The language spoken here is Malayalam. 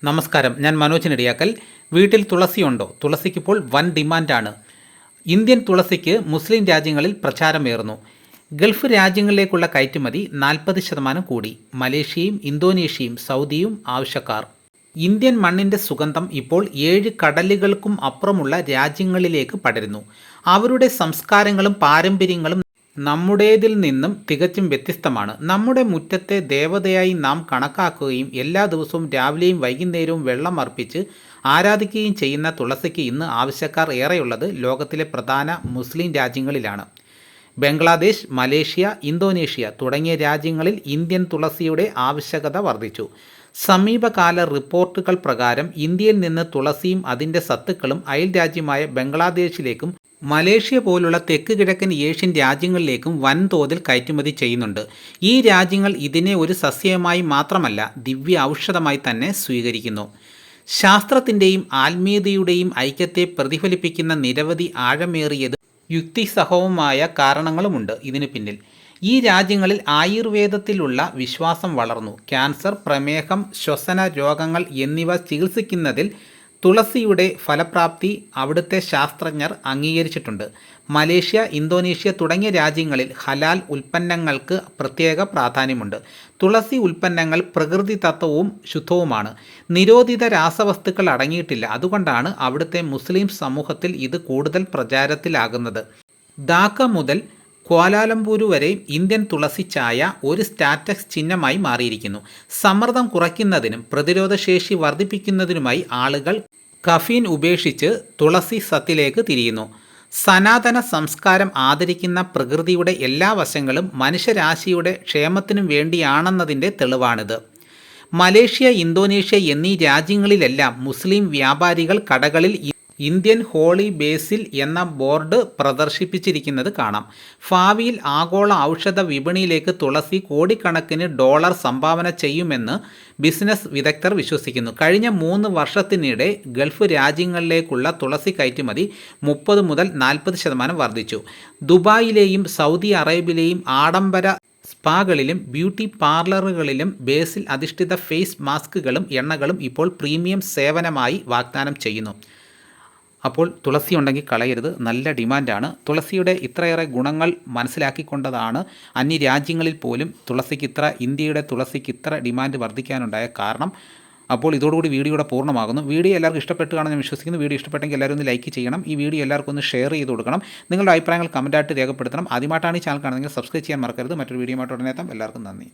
നമസ്കാരം, ഞാൻ മനോജ് നെടിയാക്കൽ. വീട്ടിൽ തുളസിയുണ്ടോ? തുളസിക്കിപ്പോൾ വൻ ഡിമാൻഡാണ്. ഇന്ത്യൻ തുളസിക്ക് മുസ്ലിം രാജ്യങ്ങളിൽ പ്രചാരമേറുന്നു. ഗൾഫ് രാജ്യങ്ങളിലേക്കുള്ള കയറ്റുമതി 40% കൂടി. മലേഷ്യയും ഇന്തോനേഷ്യയും സൗദിയും ആവശ്യക്കാർ. ഇന്ത്യൻ മണ്ണിൻ്റെ സുഗന്ധം ഇപ്പോൾ 7 കടലുകൾക്കും അപ്പുറമുള്ള രാജ്യങ്ങളിലേക്ക് പടരുന്നു. അവരുടെ സംസ്കാരങ്ങളും പാരമ്പര്യങ്ങളും നമ്മുടേതിൽ നിന്നും തികച്ചും വ്യത്യസ്തമാണ്. നമ്മുടെ മുറ്റത്തെ ദേവതയായി നാം കണക്കാക്കുകയും എല്ലാ ദിവസവും രാവിലെയും വൈകുന്നേരവും വെള്ളം അർപ്പിച്ച് ആരാധിക്കുകയും ചെയ്യുന്ന തുളസിക്ക് ഇന്ന് ആവശ്യക്കാർ ഏറെയുള്ളത് ലോകത്തിലെ പ്രധാന മുസ്ലിം രാജ്യങ്ങളിലാണ്. ബംഗ്ലാദേശ്, മലേഷ്യ, ഇന്തോനേഷ്യ തുടങ്ങിയ രാജ്യങ്ങളിൽ ഇന്ത്യൻ തുളസിയുടെ ആവശ്യകത വർദ്ധിച്ചു. സമീപകാല റിപ്പോർട്ടുകൾ പ്രകാരം ഇന്ത്യയിൽ നിന്ന് തുളസിയും അതിൻ്റെ സത്തുക്കളും അയൽ രാജ്യമായ ബംഗ്ലാദേശിലേക്കും മലേഷ്യ പോലുള്ള തെക്ക് കിഴക്കൻ ഏഷ്യൻ രാജ്യങ്ങളിലേക്കും വൻതോതിൽ കയറ്റുമതി ചെയ്യുന്നുണ്ട്. ഈ രാജ്യങ്ങൾ ഇതിനെ ഒരു സസ്യമായി മാത്രമല്ല, ദിവ്യ ഔഷധമായി തന്നെ സ്വീകരിക്കുന്നു. ശാസ്ത്രത്തിൻ്റെയും ആത്മീയതയുടെയും ഐക്യത്തെ പ്രതിഫലിപ്പിക്കുന്ന നിരവധി ആഴമേറിയതും യുക്തിസഹവുമായ കാരണങ്ങളുമുണ്ട് ഇതിനു പിന്നിൽ. ഈ രാജ്യങ്ങളിൽ ആയുർവേദത്തിലുള്ള വിശ്വാസം വളർന്നു. ക്യാൻസർ, പ്രമേഹം, ശ്വസന രോഗങ്ങൾ എന്നിവ ചികിത്സിക്കുന്നതിൽ തുളസിയുടെ ഫലപ്രാപ്തി അവിടുത്തെ ശാസ്ത്രജ്ഞർ അംഗീകരിച്ചിട്ടുണ്ട്. മലേഷ്യ, ഇന്തോനേഷ്യ തുടങ്ങിയ രാജ്യങ്ങളിൽ ഹലാൽ ഉൽപ്പന്നങ്ങൾക്ക് പ്രത്യേക പ്രാധാന്യമുണ്ട്. തുളസി ഉൽപ്പന്നങ്ങൾ പ്രകൃതിദത്തവും ശുദ്ധവുമാണ്. നിരോധിത രാസവസ്തുക്കൾ അടങ്ങിയിട്ടില്ല. അതുകൊണ്ടാണ് അവിടുത്തെ മുസ്ലിം സമൂഹത്തിൽ ഇത് കൂടുതൽ പ്രചാരത്തിലാകുന്നത്. ധാക്ക മുതൽ ക്വാലാലംപൂർ വരെ ഇന്ത്യൻ തുളസി ചായ ഒരു സ്റ്റാറ്റസ് ചിഹ്നമായി മാറിയിരിക്കുന്നു. സമ്മർദ്ദം കുറയ്ക്കുന്നതിനും പ്രതിരോധശേഷി വർദ്ധിപ്പിക്കുന്നതിനുമായി ആളുകൾ കഫീൻ ഉപേക്ഷിച്ച് തുളസി സത്തിലേക്ക് തിരിയുന്നു. സനാതന സംസ്കാരം ആദരിക്കുന്ന പ്രകൃതിയുടെ എല്ലാ വശങ്ങളും മനുഷ്യരാശിയുടെ ക്ഷേമത്തിനും വേണ്ടിയാണെന്നതിൻ്റെ തെളിവാണിത്. മലേഷ്യ, ഇന്തോനേഷ്യ എന്നീ രാജ്യങ്ങളിലെല്ലാം മുസ്ലിം വ്യാപാരികൾ കടകളിൽ ഇന്ത്യൻ ഹോളി ബേസിൽ എന്ന ബോർഡ് പ്രദർശിപ്പിച്ചിരിക്കുന്നത് കാണാം. ഭാവിയിൽ ആഗോള ഔഷധ വിപണിയിലേക്ക് തുളസി കോടിക്കണക്കിന് ഡോളർ സംഭാവന ചെയ്യുമെന്ന് ബിസിനസ് വിദഗ്ധർ വിശ്വസിക്കുന്നു. കഴിഞ്ഞ 3 വർഷത്തിനിടെ ഗൾഫ് രാജ്യങ്ങളിലേക്കുള്ള തുളസി കയറ്റുമതി 30 മുതൽ 40% വർദ്ധിച്ചു. ദുബായിലെയും സൗദി അറേബ്യയിലെയും ആഡംബര സ്പാകളിലും ബ്യൂട്ടി പാർലറുകളിലും ബേസിൽ അധിഷ്ഠിത ഫേസ് മാസ്കുകളും എണ്ണകളും ഇപ്പോൾ പ്രീമിയം സേവനമായി വാഗ്ദാനം ചെയ്യുന്നു. അപ്പോൾ തുളസി ഉണ്ടെങ്കിൽ കളയരുത്, നല്ല ഡിമാൻഡാണ്. തുളസിയുടെ ഇത്രയേറെ ഗുണങ്ങൾ മനസ്സിലാക്കിക്കൊണ്ടതാണ് അന്യരാജ്യങ്ങളിൽ പോലും ഇന്ത്യയുടെ തുളസിക്ക് ഇത്ര ഡിമാൻഡ് വർദ്ധിക്കാനുണ്ടായ കാരണം. അപ്പോൾ ഇതോടുകൂടി വീഡിയോയുടെ പൂർണ്ണമാകുന്നു. വീഡിയോ എല്ലാവർക്കും ഇഷ്ടപ്പെട്ടു കാണാൻ ഞാൻ വിശ്വസിക്കുന്നു. വീഡിയോ ഇഷ്ടപ്പെട്ടെങ്കിൽ എല്ലാവരും ഒന്ന് ലൈക്ക് ചെയ്യണം. ഈ വീഡിയോ എല്ലാവർക്കും ഒന്ന് ഷെയർ ചെയ്ത് കൊടുക്കണം. നിങ്ങളുടെ അഭിപ്രായങ്ങൾ കമൻറ്റായിട്ട് രേഖപ്പെടുത്തണം. ആദ്യമായിട്ടാണ് ഈ ചാനൽ കാണുന്നതെങ്കിൽ സബ്സ്ക്രൈബ് ചെയ്യാൻ മറക്കരുത്. മറ്റൊരു വീഡിയോ ആയിട്ട് ഉടനെ എത്താം. എല്ലാവർക്കും നന്ദി.